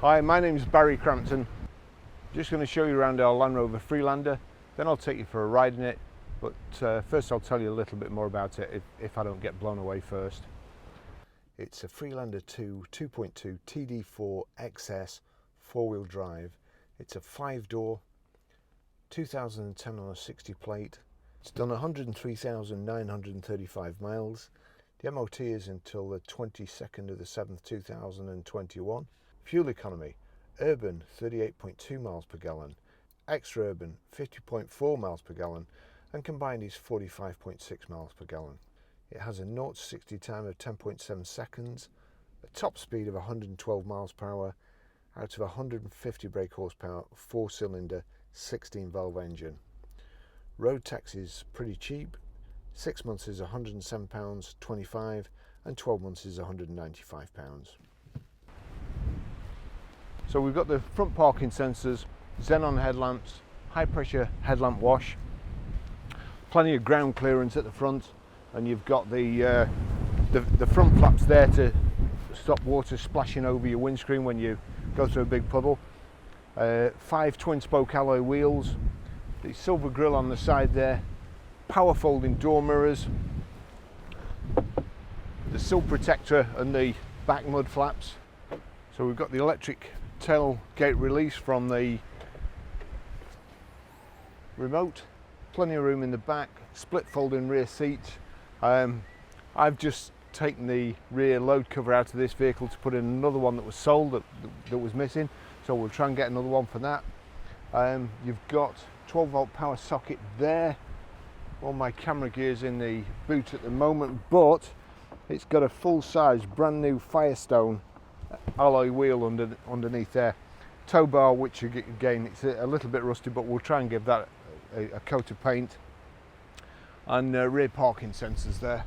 Hi, my name is Barry Crampton. Just going to show you around our Land Rover Freelander, then I'll take you for a ride in it, but first I'll tell you a little bit more about it if I don't get blown away first. It's a Freelander 2 2.2 TD4 XS 4-wheel drive. It's a 5-door, 2010 on a 60 plate. It's done 103,935 miles. The MOT is until the 22nd of the 7th 2021. Fuel economy: urban 38.2 miles per gallon, extra urban 50.4 miles per gallon, and combined is 45.6 miles per gallon. It has a 0 to 60 time of 10.7 seconds, a top speed of 112 miles per hour, out of 150 brake horsepower, 4-cylinder, 16-valve engine. Road tax is pretty cheap. 6 months is £107.25 and 12 months is £195. So we've got the front parking sensors, xenon headlamps, high pressure headlamp wash, plenty of ground clearance at the front, and you've got the front flaps there to stop water splashing over your windscreen when you go through a big puddle. 5 twin spoke alloy wheels, the silver grille on the side there, power folding door mirrors, the sill protector and the back mud flaps. So we've got the electric tailgate release from the remote, plenty of room in the back, split folding rear seats. I've just taken the rear load cover out of this vehicle to put in another one that was sold that was missing, so we'll try and get another one for that. You've got 12-volt power socket there. All my camera gear's in the boot at the moment, but it's got a full-size brand new Firestone alloy wheel underneath there. Tow bar, which again it's a little bit rusty, but we'll try and give that a coat of paint. And rear parking sensors there.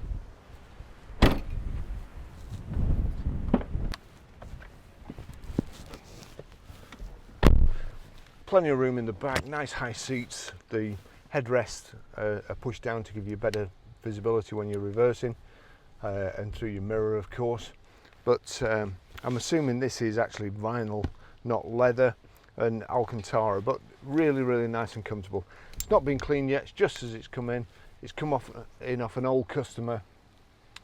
Plenty of room in the back, nice high seats. The headrests are pushed down to give you better visibility when you're reversing, and through your mirror of course. But I'm assuming this is actually vinyl, not leather, and Alcantara, but really nice and comfortable. It's not been cleaned yet, it's just as it's come in. It's come off an old customer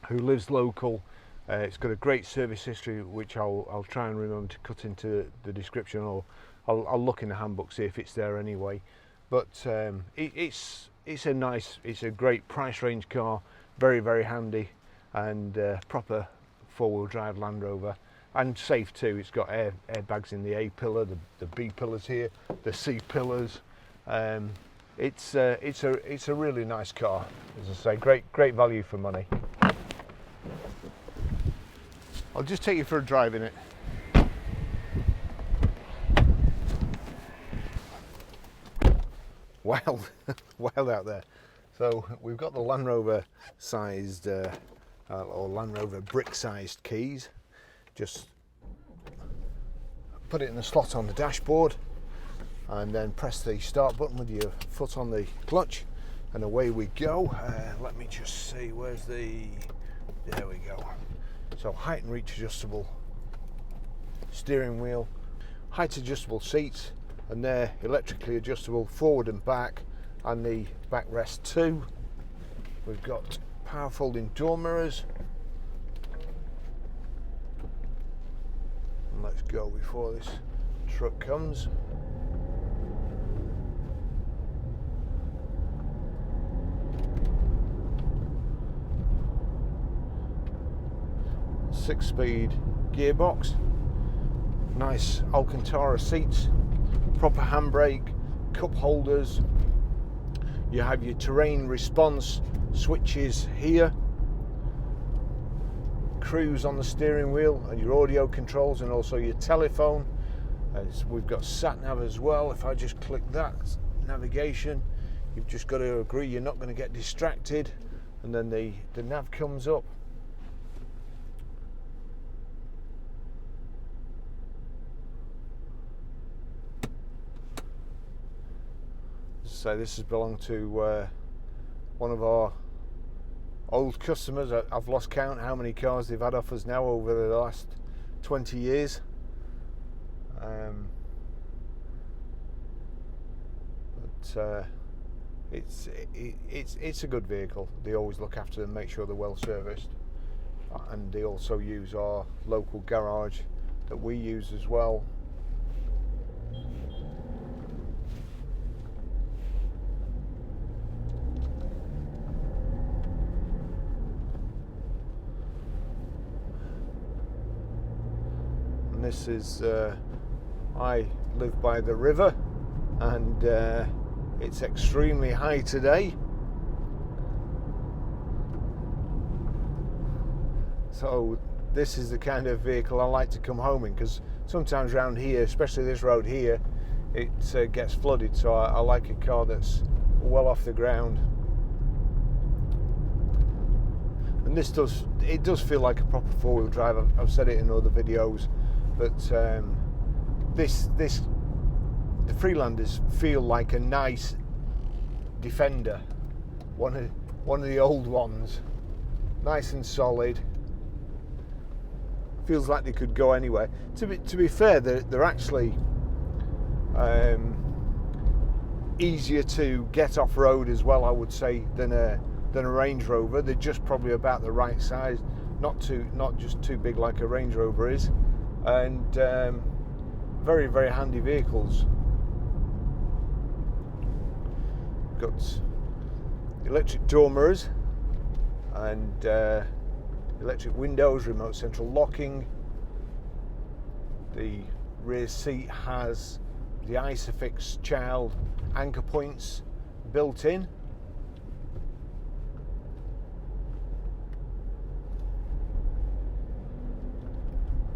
who lives local. It's got a great service history, which I'll try and remember to cut into the description, or I'll look in the handbook, see if it's there anyway. But it's a great price range car, very handy, and proper 4-wheel drive Land Rover, and safe too. It's got airbags in the A pillar, the B pillars here, the C pillars. It's a really nice car, as I say. Great value for money. I'll just take you for a drive in it. Wild out there. So we've got the Land Rover sized or Land Rover brick sized keys. Just put it in the slot on the dashboard and then press the start button with your foot on the clutch, and away we go. Let me just see, where's there we go. So height and reach adjustable steering wheel, height adjustable seats, and they're electrically adjustable forward and back, and the backrest too. We've got power folding door mirrors. And let's go before this truck comes. Six-speed gearbox, nice Alcantara seats, proper handbrake, cup holders. You have your terrain response switches here, cruise on the steering wheel, and your audio controls, and also your telephone. We've got sat nav as well. If I just click that, navigation, you've just got to agree you're not going to get distracted, and then the nav comes up. So this has belonged to one of our old customers. I've lost count how many cars they've had off us now over the last 20 years. it's a good vehicle. They always look after them, make sure they're well serviced, and they also use our local garage that we use as well. And this is I live by the river, and it's extremely high today. So this is the kind of vehicle I like to come home in, because sometimes around here, especially this road here, it gets flooded, so I like a car that's well off the ground. And this does feel like a proper four-wheel drive. I've said it in other videos, but the Freelanders feel like a nice Defender, one of the old ones, nice and solid. Feels like they could go anywhere. To be fair, they're actually easier to get off road as well, I would say, than a Range Rover. They're just probably about the right size, not just too big like a Range Rover is, and very, very handy vehicles. Got electric door mirrors and electric windows, remote central locking. The rear seat has the Isofix child anchor points built in.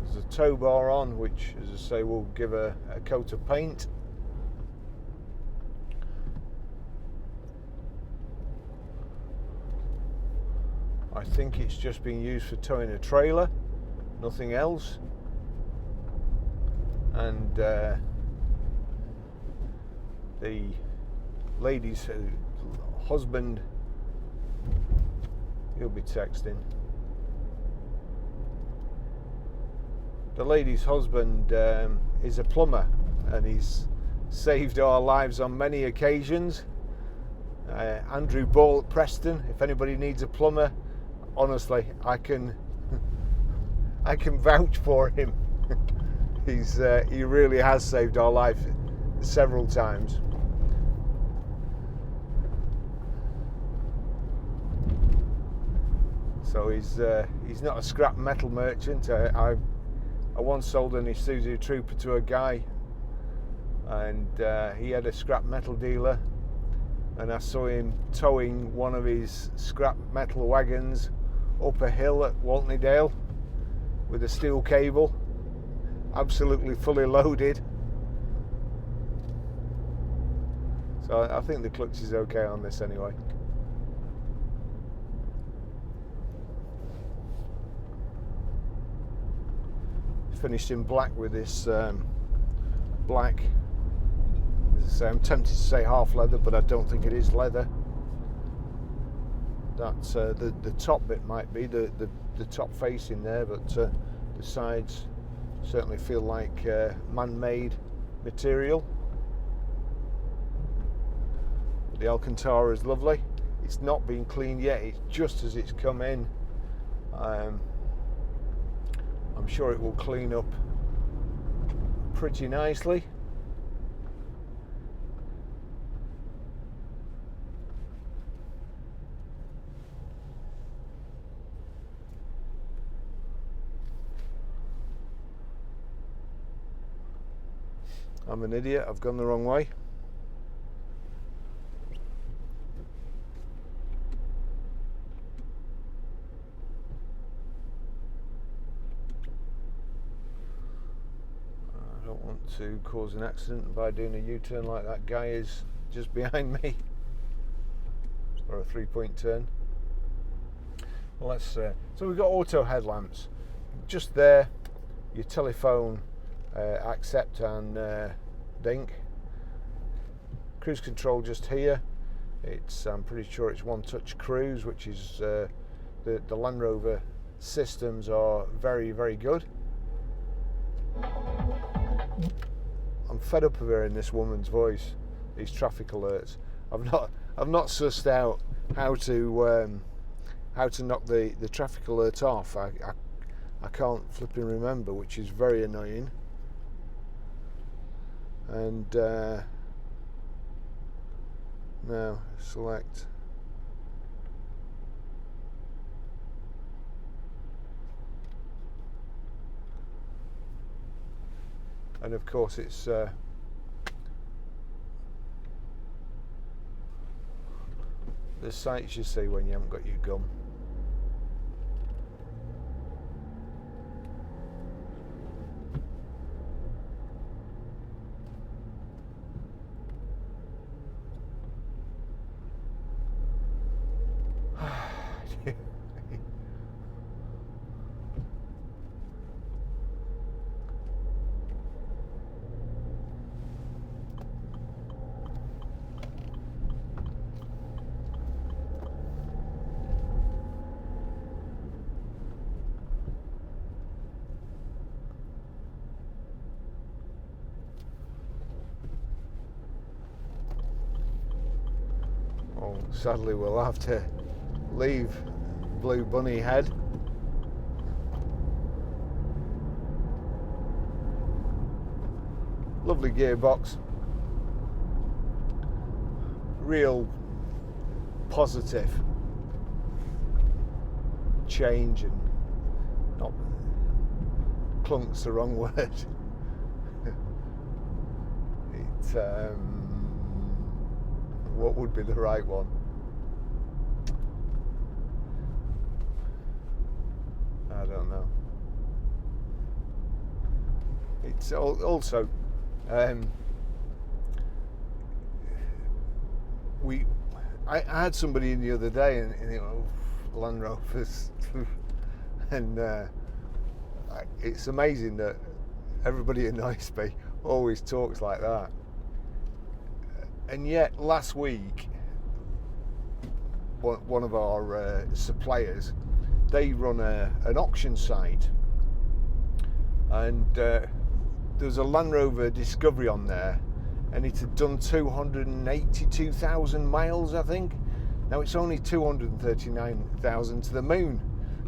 There's a tow bar on, which, as I say, will give a coat of paint. I think it's just being used for towing a trailer, nothing else. And the lady's husband, he'll be texting. The lady's husband is a plumber, and he's saved our lives on many occasions. Andrew Ball at Preston, if anybody needs a plumber, honestly, I can vouch for him. He really has saved our life several times. So he's not a scrap metal merchant. I once sold an Isuzu Trooper to a guy, and he had a scrap metal dealer, and I saw him towing one of his scrap metal wagons up a hill at Waltneydale with a steel cable, absolutely fully loaded. So I think the clutch is okay on this anyway. Finished in black with this black, as I say, I'm tempted to say half leather, but I don't think it is leather. That's the top bit might be the top facing there, but the sides certainly feel like man-made material. The Alcantara is lovely. It's not been cleaned yet, it's just as it's come in. I'm sure it will clean up pretty nicely. I'm an idiot, I've gone the wrong way. I don't want to cause an accident by doing a U-turn like that guy is just behind me, or a 3-point turn. Well, let's so we've got auto headlamps just there, your telephone accept and dink, cruise control just here. I'm pretty sure it's one touch cruise, which is the Land Rover systems are very, very good. I'm fed up of hearing this woman's voice, these traffic alerts. I've not sussed out how to knock the traffic alert off. I can't flipping remember, which is very annoying. And now select. And of course it's the sights you see when you haven't got your gum. Well, sadly we'll have to leave Blue Bunny Head. Lovely gearbox, real positive change, and not clunk's the wrong word. It what would be the right one? I don't know. It's also I had somebody in the other day, and Land Rovers, and it's amazing that everybody annoys me, always talks like that. And yet last week, one of our suppliers, they run an auction site, and there's a Land Rover Discovery on there, and it had done 282,000 miles, I think. Now it's only 239,000 to the moon,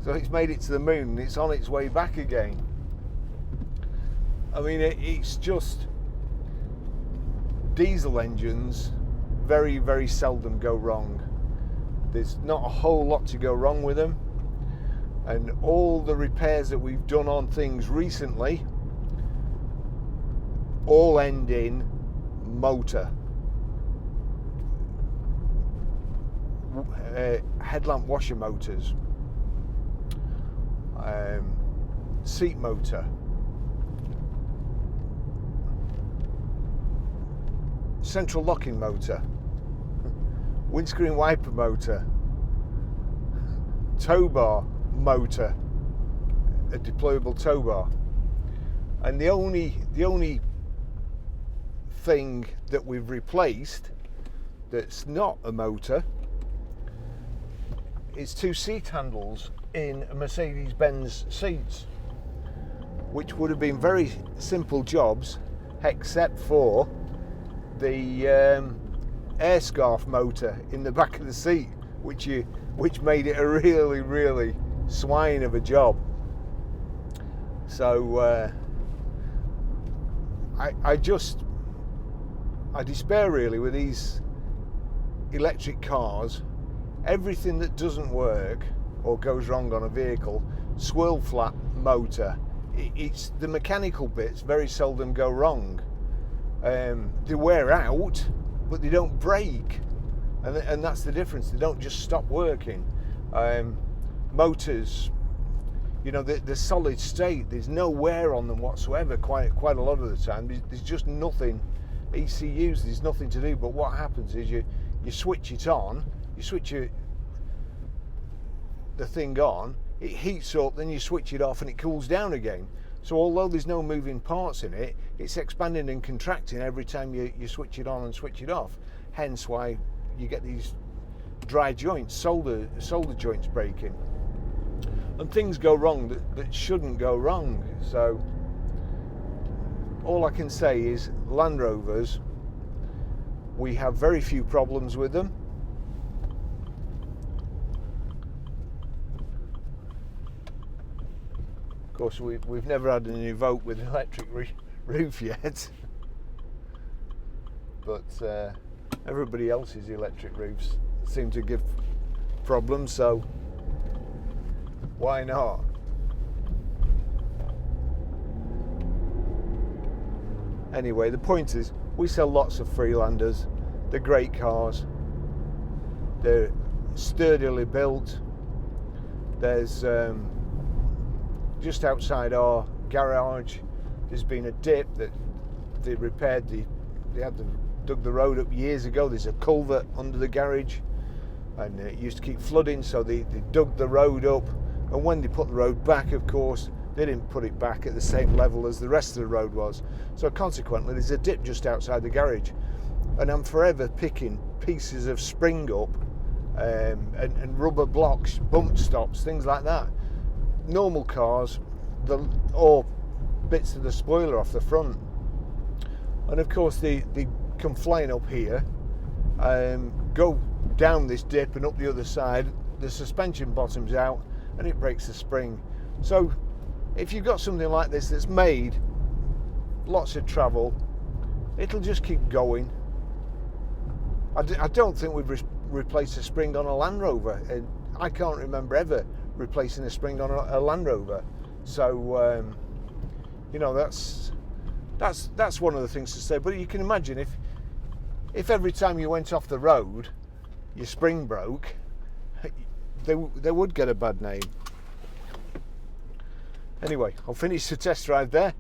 so it's made it to the moon and it's on its way back again. I mean, it's just, diesel engines very, very seldom go wrong. There's not a whole lot to go wrong with them, and all the repairs that we've done on things recently all end in motor, headlamp washer motors, seat motor, central locking motor, windscreen wiper motor, tow bar motor, a deployable tow bar. And the only thing that we've replaced that's not a motor is two seat handles in a Mercedes-Benz seats, which would have been very simple jobs except for the air scarf motor in the back of the seat, which made it a really, really swine of a job. So I despair really with these electric cars. Everything that doesn't work or goes wrong on a vehicle, swirl flap motor, it's the mechanical bits very seldom go wrong. They wear out, but they don't break, and that's the difference. They don't just stop working. Motors, they're solid state. There's no wear on them whatsoever. Quite a lot of the time, there's just nothing. ECUs, there's nothing to do. But what happens is you switch it on, you switch the thing on, it heats up, then you switch it off, and it cools down again. So although there's no moving parts in it, it's expanding and contracting every time you switch it on and switch it off. Hence why you get these dry joints, solder joints breaking, and things go wrong that shouldn't go wrong. So all I can say is Land Rovers, we have very few problems with them. Of course, we've never had an Evoque with an electric roof yet, but everybody else's electric roofs seem to give problems, so why not? Anyway, the point is, we sell lots of Freelanders. They're great cars. They're sturdily built. There's just outside our garage, there's been a dip that they repaired. They had dug the road up years ago. There's a culvert under the garage, and it used to keep flooding, so they dug the road up. And when they put the road back, of course, they didn't put it back at the same level as the rest of the road was. So consequently, there's a dip just outside the garage. And I'm forever picking pieces of spring up and rubber blocks, bump stops, things like that. Normal cars, or bits of the spoiler off the front. And of course, they come flying up here, go down this dip and up the other side. The suspension bottoms out and it breaks the spring. So if you've got something like this that's made lots of travel, it'll just keep going. I don't think we've replaced a spring on a Land Rover, and I can't remember ever replacing a spring on a Land Rover. So you know, that's one of the things to say. But you can imagine if every time you went off the road your spring broke, they would get a bad name. Anyway, I'll finish the test drive there.